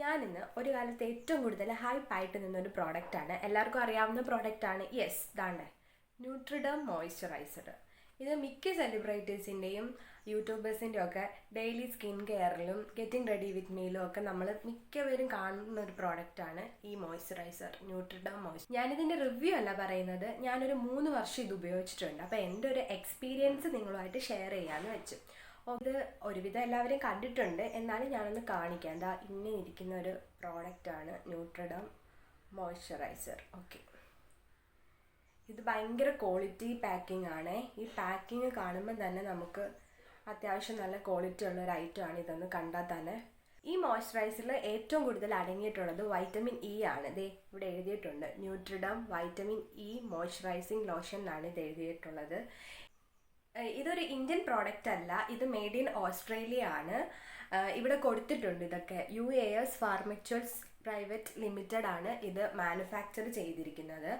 ഞാനിന്ന് ഒരു കാലത്ത് ഏറ്റവും കൂടുതൽ ഹൈപ്പായിട്ട് നിന്നൊരു പ്രോഡക്റ്റാണ്, എല്ലാവർക്കും അറിയാവുന്ന പ്രോഡക്റ്റാണ്. യെസ്, ദാണ്ടെ ന്യൂട്രിഡം മോയ്സ്ചറൈസർ. ഇത് മിക്ക സെലിബ്രിറ്റീസിൻ്റെയും യൂട്യൂബേഴ്സിൻ്റെയും ഒക്കെ ഡെയിലി സ്കിൻ കെയറിലും ഗെറ്റിംഗ് റെഡി വിത്ത് മീലും ഒക്കെ നമ്മൾ മിക്കവരും കാണുന്ന ഒരു പ്രോഡക്റ്റാണ് ഈ മോയ്സ്ചറൈസർ, ന്യൂട്രിഡം മോയ്സ്ചർ. ഞാനിതിൻ്റെ റിവ്യൂ അല്ല പറയുന്നത്, ഞാനൊരു 3 വർഷം ഇത് ഉപയോഗിച്ചിട്ടുണ്ട്. അപ്പോൾ എൻ്റെ ഒരു എക്സ്പീരിയൻസ് നിങ്ങളുമായിട്ട് ഷെയർ ചെയ്യാമെന്ന് വെച്ചു. ഇത് ഒരുവിധം എല്ലാവരും കണ്ടിട്ടുണ്ട്, എന്നാലും ഞാനൊന്ന് കാണിക്കാം. എന്താ ഇങ്ങനെ ഇരിക്കുന്ന ഒരു പ്രോഡക്റ്റാണ് ന്യൂട്രിഡം മോയ്സ്ചറൈസർ. ഓക്കെ, ഇത് ഭയങ്കര ക്വാളിറ്റി പാക്കിംഗ് ആണ്. ഈ പാക്കിങ് കാണുമ്പോൾ തന്നെ നമുക്ക് അത്യാവശ്യം നല്ല ക്വാളിറ്റി ഉള്ള ഒരു ഐറ്റമാണ്. ഇതൊന്ന് കണ്ടാൽ തന്നെ. ഈ മോയ്സ്ചറൈസറിൽ ഏറ്റവും കൂടുതൽ അടങ്ങിയിട്ടുള്ളത് വൈറ്റമിൻ ഇ ആണ്. ദേ ഇവിടെ എഴുതിയിട്ടുണ്ട്, ന്യൂട്രിഡം വൈറ്റമിൻ ഇ മോയ്സ്ചറൈസിങ് ലോഷൻ എന്നാണ് ഇത് എഴുതിയിട്ടുള്ളത്. ഇതൊരു ഇന്ത്യൻ പ്രോഡക്റ്റ് അല്ല, ഇത് മെയ്ഡ് ഇൻ ഓസ്ട്രേലിയ ആണ്. ഇവിടെ കൊടുത്തിട്ടുണ്ട് ഇതൊക്കെ. UAS ഫാർമച്യൂട്സ് പ്രൈവറ്റ് ലിമിറ്റഡ് ആണ് ഇത് മാനുഫാക്ചർ ചെയ്തിരിക്കുന്നത്.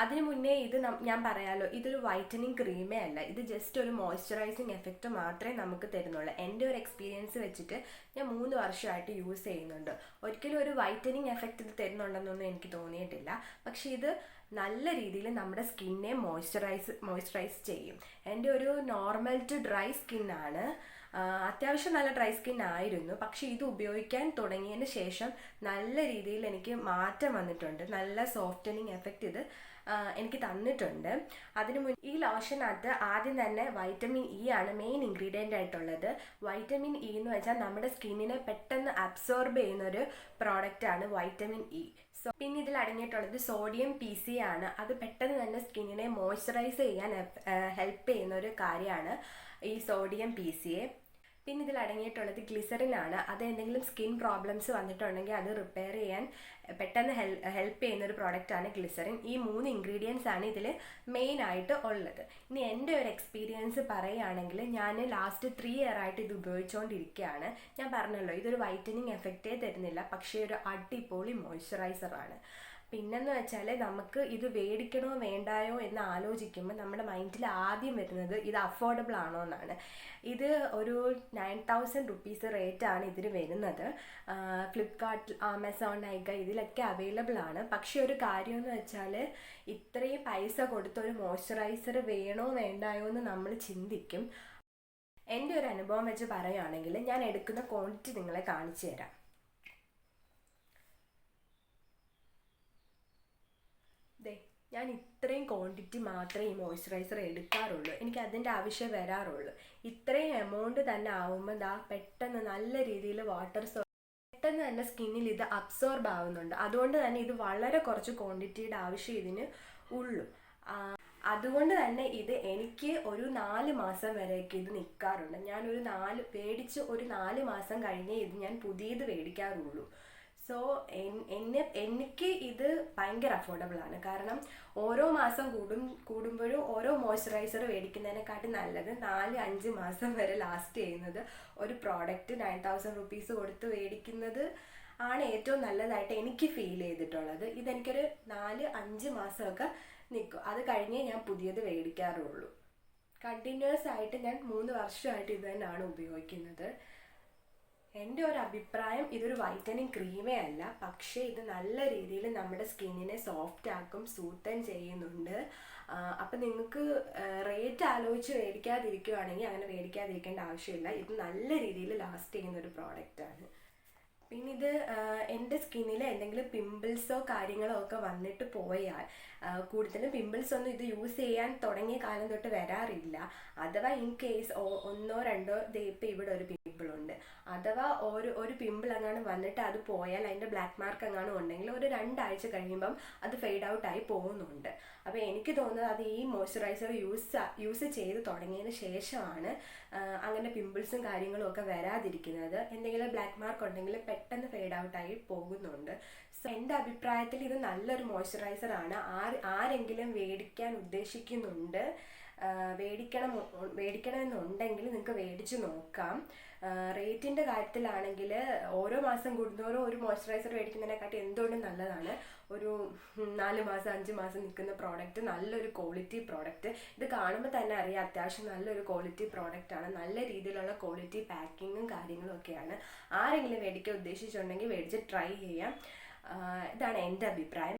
അതിനു മുന്നേ ഇത് ഞാൻ പറയാലോ, ഇതൊരു വൈറ്റനിങ് ക്രീമേ അല്ല, ഇത് ജസ്റ്റ് ഒരു മോയ്സ്ചറൈസിങ് എഫക്റ്റ് മാത്രമേ നമുക്ക് തരുന്നുള്ളൂ. എൻ്റെ ഒരു എക്സ്പീരിയൻസ് വെച്ചിട്ട് ഞാൻ 3 വർഷമായിട്ട് യൂസ് ചെയ്യുന്നുണ്ട്. ഒരിക്കലും ഒരു വൈറ്റനിങ് എഫക്റ്റ് ഇത് തരുന്നുണ്ടെന്നൊന്നും എനിക്ക് തോന്നിയിട്ടില്ല. പക്ഷേ ഇത് നല്ല രീതിയിൽ നമ്മുടെ സ്കിന്നെ മോയ്സ്ചറൈസ് ചെയ്യും. എൻ്റെ ഒരു നോർമൽ ടു ഡ്രൈ സ്കിന്നാണ്. അത്യാവശ്യം നല്ല ഡ്രൈ സ്കിൻ ആയിരുന്നു. പക്ഷേ ഇത് ഉപയോഗിക്കാൻ തുടങ്ങിയതിന് ശേഷം നല്ല രീതിയിൽ എനിക്ക് മാറ്റം വന്നിട്ടുണ്ട്. നല്ല സോഫ്റ്റനിങ് എഫക്റ്റ് ഇത് എനിക്ക് തന്നിട്ടുണ്ട്. അതിനു മുന്നേ ഈ ലോഷനകത്ത് ആദ്യം തന്നെ വൈറ്റമിൻ ഇ ആണ് മെയിൻ ഇൻഗ്രീഡിയൻ്റ് ആയിട്ടുള്ളത്. വൈറ്റമിൻ ഇ എന്ന് വെച്ചാൽ നമ്മുടെ സ്കിന്നിനെ പെട്ടെന്ന് അബ്സോർബ് ചെയ്യുന്നൊരു പ്രോഡക്റ്റാണ് വൈറ്റമിൻ ഇ. പിന്നെ ഇതിൽ അടങ്ങിയിട്ടുള്ളത് സോഡിയം PC ആണ്. അത് പെട്ടെന്ന് തന്നെ സ്കിന്നിനെ മോയ്സ്ചറൈസ് ചെയ്യാൻ ഹെൽപ്പ് ചെയ്യുന്ന ഒരു കാര്യമാണ് ഈ സോഡിയം PC. പിന്നെ ഇതിൽ അടങ്ങിയിട്ടുള്ളത് ഗ്ലിസറിൻ ആണ്. അത് എന്തെങ്കിലും സ്കിൻ പ്രോബ്ലംസ് വന്നിട്ടുണ്ടെങ്കിൽ അത് റിപ്പയർ ചെയ്യാൻ പെട്ടെന്ന് ഹെൽപ്പ് ചെയ്യുന്ന ഒരു പ്രോഡക്റ്റാണ് ഗ്ലിസറിൻ. ഈ 3 ഇൻഗ്രീഡിയൻസ് ആണ് ഇതിൽ മെയിൻ ആയിട്ട് ഉള്ളത്. ഇനി എൻ്റെ ഒരു എക്സ്പീരിയൻസ് പറയുകയാണെങ്കിൽ, ഞാൻ ലാസ്റ്റ് 3 ഇയർ ആയിട്ട് ഇത് ഉപയോഗിച്ചുകൊണ്ടിരിക്കുകയാണ്. ഞാൻ പറഞ്ഞല്ലോ, ഇതൊരു വൈറ്റനിങ് എഫക്റ്റേ തരുന്നില്ല, പക്ഷേ ഒരു അടിപൊളി മോയ്സ്ചറൈസറാണ്. പിന്നെന്ന് വെച്ചാൽ, നമുക്ക് ഇത് മേടിക്കണോ വേണ്ടായോ എന്ന് ആലോചിക്കുമ്പോൾ നമ്മുടെ മൈൻഡിൽ ആദ്യം വരുന്നത് ഇത് അഫോർഡബിൾ ആണോ എന്നാണ്. ഇത് ഒരു 9000 റുപ്പീസ് റേറ്റാണ് ഇതിന് വരുന്നത്. ഫ്ലിപ്കാർട്ട്, ആമസോൺ, നൈക്ക ഇതിലൊക്കെ അവൈലബിൾ ആണ്. പക്ഷേ ഒരു കാര്യമെന്ന് വെച്ചാൽ, ഇത്രയും പൈസ കൊടുത്ത ഒരു മോയ്സ്ചറൈസർ വേണോ വേണ്ടായോ എന്ന് നമ്മൾ ചിന്തിക്കും. എൻ്റെ ഒരു അനുഭവം വെച്ച് പറയുകയാണെങ്കിൽ, ഞാൻ എടുക്കുന്ന ക്വാണ്ടിറ്റി നിങ്ങളെ കാണിച്ചു തരാം. ഞാൻ ഇത്രയും ക്വാണ്ടിറ്റി മാത്രമേ ഈ മോയ്സ്ചറൈസർ എടുക്കാറുള്ളൂ. എനിക്ക് അതിൻ്റെ ആവശ്യം വരാറുള്ളൂ. ഇത്രയും എമൗണ്ട് തന്നെ ആവുമ്പോൾ പെട്ടെന്ന് നല്ല രീതിയിൽ പെട്ടെന്ന് തന്നെ സ്കിന്നിൽ ഇത് അബ്സോർബ് ആവുന്നുണ്ട്. അതുകൊണ്ട് തന്നെ ഇത് വളരെ കുറച്ച് ക്വാണ്ടിറ്റിയുടെ ആവശ്യം ഇതിന് ഉള്ളൂ. അതുകൊണ്ട് തന്നെ ഇത് എനിക്ക് ഒരു 4 മാസം വരെയൊക്കെ ഇത് നിൽക്കാറുണ്ട്. ഞാനൊരു മേടിച്ച് ഒരു 4 മാസം കഴിഞ്ഞേ ഇത് ഞാൻ പുതിയത് മേടിക്കാറുള്ളൂ. സോ എനിക്ക് ഇത് ഭയങ്കര അഫോർഡബിൾ ആണ്. കാരണം ഓരോ മാസം കൂടുമ്പോഴും ഓരോ മോയ്സ്ചറൈസർ മേടിക്കുന്നതിനെക്കാട്ടി നല്ലത് 4-5 മാസം വരെ ലാസ്റ്റ് ചെയ്യുന്നത് ഒരു പ്രോഡക്റ്റ് 9000 റുപ്പീസ് കൊടുത്ത് മേടിക്കുന്നത് ആണ് ഏറ്റവും നല്ലതായിട്ട് എനിക്ക് ഫീൽ ചെയ്തിട്ടുള്ളത്. ഇതെനിക്കൊരു 4-5 മാസമൊക്കെ നിൽക്കും. അത് കഴിഞ്ഞേ ഞാൻ പുതിയത് മേടിക്കാറുള്ളൂ. കണ്ടിന്യൂസ് ആയിട്ട് ഞാൻ 3 വർഷമായിട്ട് ഇത് തന്നെയാണ് ഉപയോഗിക്കുന്നത്. എൻ്റെ ഒരു അഭിപ്രായം, ഇതൊരു വൈറ്റനിങ് ക്രീമേ അല്ല, പക്ഷേ ഇത് നല്ല രീതിയിൽ നമ്മുടെ സ്കിന്നിനെ സോഫ്റ്റ് ആക്കും, സൂത്തൻ ചെയ്യുന്നുണ്ട്. അപ്പം നിങ്ങൾക്ക് റേറ്റ് ആലോചിച്ച് മേടിക്കാതിരിക്കുകയാണെങ്കിൽ അങ്ങനെ മേടിക്കാതിരിക്കേണ്ട ആവശ്യമില്ല. ഇത് നല്ല രീതിയിൽ ലാസ്റ്റ് ചെയ്യുന്ന ഒരു പ്രോഡക്റ്റാണ്. പിന്നെ ഇത് എൻ്റെ സ്കിന്നിൽ എന്തെങ്കിലും പിമ്പിൾസോ കാര്യങ്ങളോ ഒക്കെ വന്നിട്ട് പോയാൽ, കൂടുതലും പിമ്പിൾസ് ഒന്നും ഇത് യൂസ് ചെയ്യാൻ തുടങ്ങിയ കാലം തൊട്ട് വരാറില്ല. അഥവാ ഇൻ കേസ് 1-2 ഇപ്പം ഇവിടെ ഒരു പിമ്പിളുണ്ട്, അഥവാ ഒരു പിമ്പിൾ എങ്ങാനും വന്നിട്ട് അത് പോയാൽ, അതിൻ്റെ ബ്ലാക്ക് മാർക്ക് എങ്ങാനും ഉണ്ടെങ്കിൽ ഒരു 2 ആഴ്ച കഴിയുമ്പം അത് ഫെയ്ഡ് ഔട്ടായി പോകുന്നുണ്ട്. അപ്പോൾ എനിക്ക് തോന്നുന്നത് അത് ഈ മോയ്സ്ചറൈസർ യൂസ് ചെയ്ത് തുടങ്ങിയതിന് ശേഷമാണ് അങ്ങനെ പിമ്പിൾസും കാര്യങ്ങളും ഒക്കെ വരാതിരിക്കുന്നത്. എന്തെങ്കിലും ബ്ലാക്ക് മാർക്ക് ഉണ്ടെങ്കിൽ പെട്ടെന്ന് ഫെയ്ഡ് ഔട്ടായി പോകുന്നുണ്ട്. സോ എൻ്റെ അഭിപ്രായത്തിൽ ഇത് നല്ലൊരു മോയ്സ്ചറൈസർ ആണ്. ആരെങ്കിലും മേടിക്കാൻ ഉദ്ദേശിക്കുന്നുണ്ട് മേടിക്കണമെന്നുണ്ടെങ്കിൽ നിങ്ങൾക്ക് മേടിച്ച് നോക്കാം. റേറ്റിൻ്റെ കാര്യത്തിലാണെങ്കിൽ ഓരോ മാസം കൂടുന്തോറും ഒരു മോയ്സ്ചറൈസർ മേടിക്കുന്നതിനെക്കാട്ടി എന്തുകൊണ്ടും നല്ലതാണ് ഒരു 4 മാസം 5 മാസം നിൽക്കുന്ന പ്രോഡക്റ്റ്, നല്ലൊരു ക്വാളിറ്റി പ്രോഡക്റ്റ്. ഇത് കാണുമ്പോൾ തന്നെ അറിയാം അത്യാവശ്യം നല്ലൊരു ക്വാളിറ്റി പ്രോഡക്റ്റാണ്. നല്ല രീതിയിലുള്ള ക്വാളിറ്റി പാക്കിങ്ങും കാര്യങ്ങളും ഒക്കെയാണ്. ആരെങ്കിലും മേടിക്കാൻ ഉദ്ദേശിച്ചിട്ടുണ്ടെങ്കിൽ മേടിച്ച് ട്രൈ ചെയ്യാം. ഇതാണ് എൻ്റെ അഭിപ്രായം.